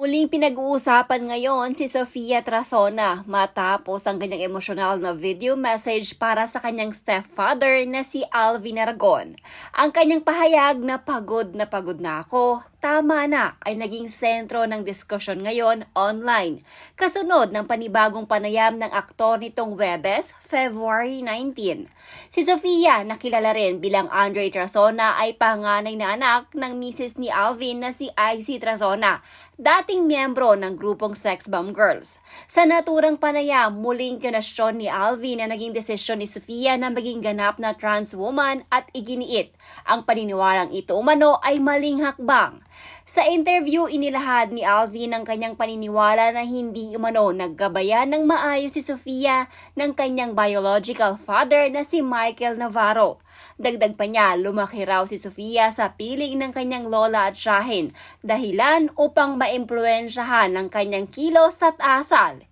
Muling pinag-uusapan ngayon si Sofia Trasona matapos ang kanyang emosyonal na video message para sa kanyang stepfather na si Alvin Aragon. Ang kanyang pahayag na pagod na ako, tama na ay naging sentro ng diskusyon ngayon online. Kasunod ng panibagong panayam ng aktor nitong Webes, February 19. Si Sofia, na kilala rin bilang Andre Trasona, ay panganay na anak ng misis ni Alvin na si IC Trasona, dating miyembro ng grupong Sex Bomb Girls. Sa naturang panayam, muling kinasyon ni Alvin na naging desisyon ni Sofia na maging ganap na trans woman at iginiit ang paniniwalang ito umano ay maling hakbang. Sa interview, inilahad ni Alvin ang kanyang paniniwala na hindi umano naggabayan ng maayos si Sofia ng kanyang biological father na si Michael Navarro. Dagdag pa niya, lumaki raw si Sofia sa piling ng kanyang lola at tiyahin, dahilan upang maimpluwensyahan ng kanyang kilos at asal.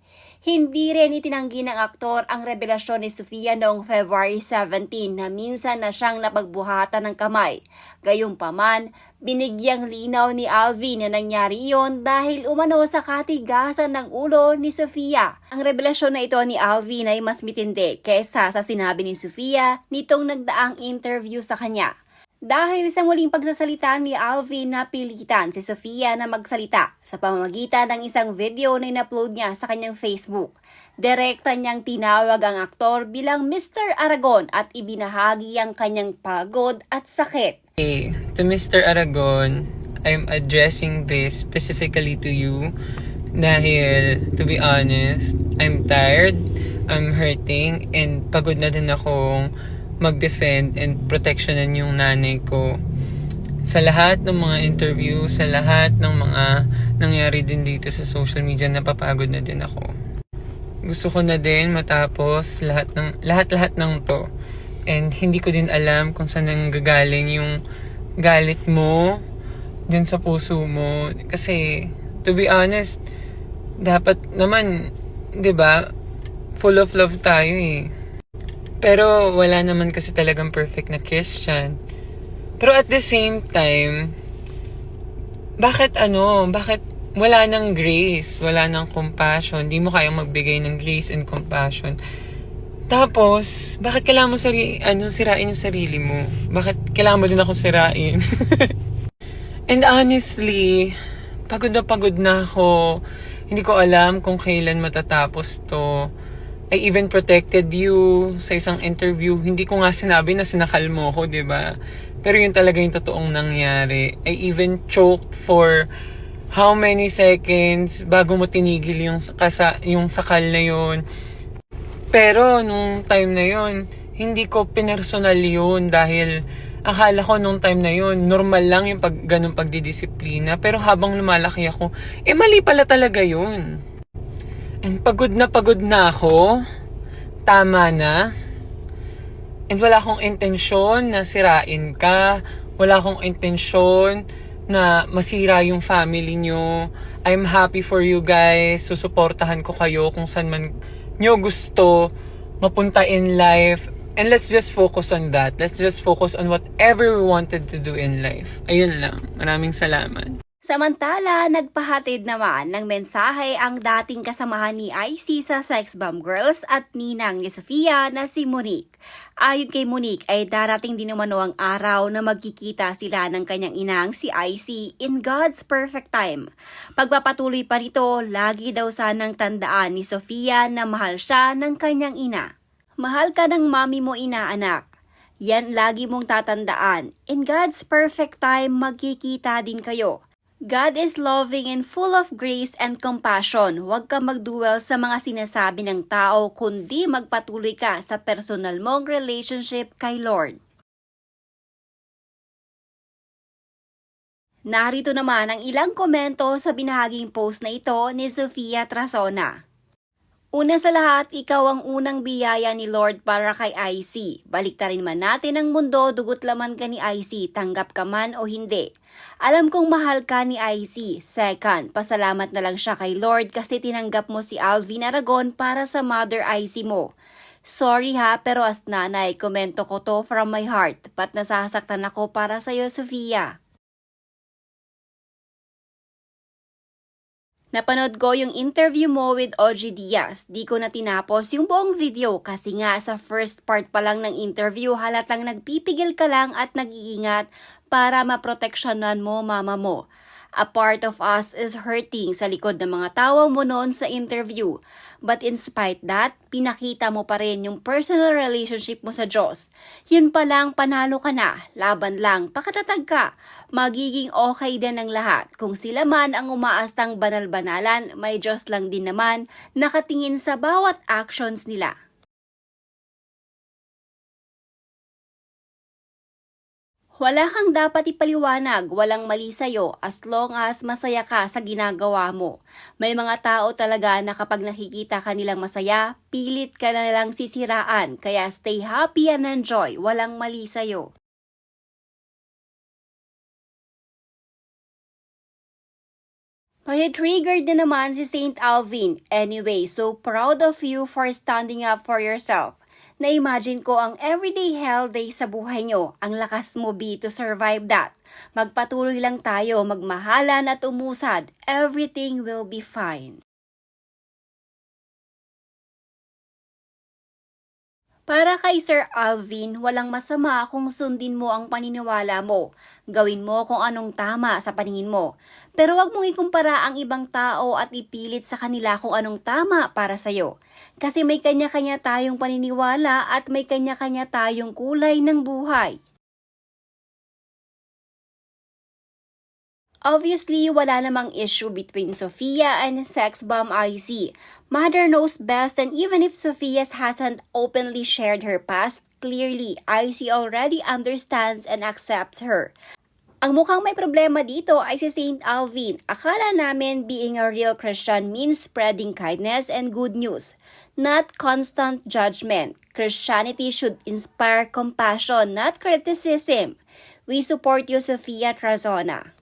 Hindi rin itinanggi ng aktor ang revelasyon ni Sofia noong February 17 na minsan na siyang napagbuhatan ng kamay. Gayunpaman, binigyang linaw ni Alvin na nangyari iyon dahil umano sa katigasan ng ulo ni Sofia. Ang revelasyon na ito ni Alvin ay mas mitindi kaysa sa sinabi ni Sofia nitong nagdaang interview sa kanya. Dahil sa muling pagsasalita ni Alvin, napilitan si Sofia na magsalita sa pamamagitan ng isang video na in-upload niya sa kanyang Facebook. Direkta niyang tinawag ang aktor bilang Mr. Aragon at ibinahagi ang kanyang pagod at sakit. Hey, to Mr. Aragon, I'm addressing this specifically to you dahil, to be honest, I'm tired, I'm hurting, and pagod na din akong mag-defend and protectionan yung nanay ko. Sa lahat ng mga interview, sa lahat ng mga nangyari din dito sa social media, napapagod na din ako. Gusto ko na din matapos lahat ng to. And hindi ko din alam kung saan nanggagaling yung galit mo dyan sa puso mo. Kasi, to be honest, dapat naman, 'di ba, full of love tayo eh. Pero wala naman kasi talagang perfect na Christian. Pero at the same time, bakit wala nang grace, wala nang compassion, di mo kayang magbigay ng grace and compassion. Tapos, bakit kailangan mo sirain yung sarili mo? Bakit kailangan mo din ako sirain? And honestly, pagod na ako. Hindi ko alam kung kailan matatapos to. I even protected you sa isang interview. Hindi ko nga sinabi na sinakal mo ko, 'di ba? Pero yun talaga yung totoong nangyari. I even choked for how many seconds bago mo tinigil yung sakal na yun. Pero nung time na yun, hindi ko pinersonal yun dahil akala ko nung time na yun, normal lang yung ganung pagdidisiplina. Pero habang lumalaki ako, mali pala talaga yun. And pagod na ako. Tama na. And wala akong intensyon na sirain ka. Wala akong intensyon na masira yung family nyo. I'm happy for you guys. Susuportahan ko kayo kung saan man nyo gusto mapunta in life. And let's just focus on that. Let's just focus on whatever we wanted to do in life. Ayun lang. Maraming salamat. Samantala, nagpahatid naman ng mensahe ang dating kasamahan ni IC sa Sex Bomb Girls at ninang ni Sofia na si Monique. Ayon kay Monique ay darating din umano ang araw na magkikita sila ng kanyang inang si IC in God's perfect time. Pagpapatuloy pa nito, lagi daw sanang tandaan ni Sofia na mahal siya ng kanyang ina. Mahal ka ng mami mo, ina, anak. Yan lagi mong tatandaan. In God's perfect time, magkikita din kayo. God is loving and full of grace and compassion. Huwag ka magduwel sa mga sinasabi ng tao, kundi magpatuloy ka sa personal mong relationship kay Lord. Narito naman ang ilang komento sa binahaging post na ito ni Sofia Trasona. Una sa lahat, ikaw ang unang biyaya ni Lord para kay IC. Baliktarin man natin ang mundo, dugot laman ka ni IC, tanggap ka man o hindi. Alam kong mahal ka ni IC. Second, pasalamat na lang siya kay Lord kasi tinanggap mo si Alvin Aragon para sa mother IC mo. Sorry ha, pero as nanay, komento ko to from my heart. Ba't nasasaktan ako para sa'yo, Sofia? Napanood ko yung interview mo with OG Diaz. Di ko na tinapos yung buong video kasi nga sa first part pa lang ng interview halatang nagpipigil ka lang at nag-iingat para maproteksyonan mo mama mo. A part of us is hurting sa likod ng mga tawa mo noon sa interview. But in spite that, pinakita mo pa rin yung personal relationship mo sa Diyos. Yun pa lang, panalo ka na. Laban lang, pakatatag ka. Magiging okay din ang lahat. Kung sila man ang umaastang banal-banalan, may Diyos lang din naman nakatingin sa bawat actions nila. Wala kang dapat ipaliwanag, walang mali sa'yo as long as masaya ka sa ginagawa mo. May mga tao talaga na kapag nakikita ka nilang masaya, pilit ka na nilang sisiraan. Kaya stay happy and enjoy, walang mali sa'yo. Triggered na naman si Saint Alvin. Anyway, so proud of you for standing up for yourself. Na-imagine ko ang everyday hell day sa buhay nyo. Ang lakas mo to survive that. Magpatuloy lang tayo, magmahalan at umusad. Everything will be fine. Para kay Sir Alvin, walang masama kung sundin mo ang paniniwala mo. Gawin mo kung anong tama sa paningin mo. Pero wag mong ikumpara ang ibang tao at ipilit sa kanila kung anong tama para sa'yo. Kasi may kanya-kanya tayong paniniwala at may kanya-kanya tayong kulay ng buhay. Obviously, wala namang issue between Sofia and sex bomb IC. Mother knows best, and even if Sofia hasn't openly shared her past, clearly, IC already understands and accepts her. Ang mukhang may problema dito ay si Saint Alvin. Akala namin being a real Christian means spreading kindness and good news, not constant judgment. Christianity should inspire compassion, not criticism. We support you, Sofia Trazona.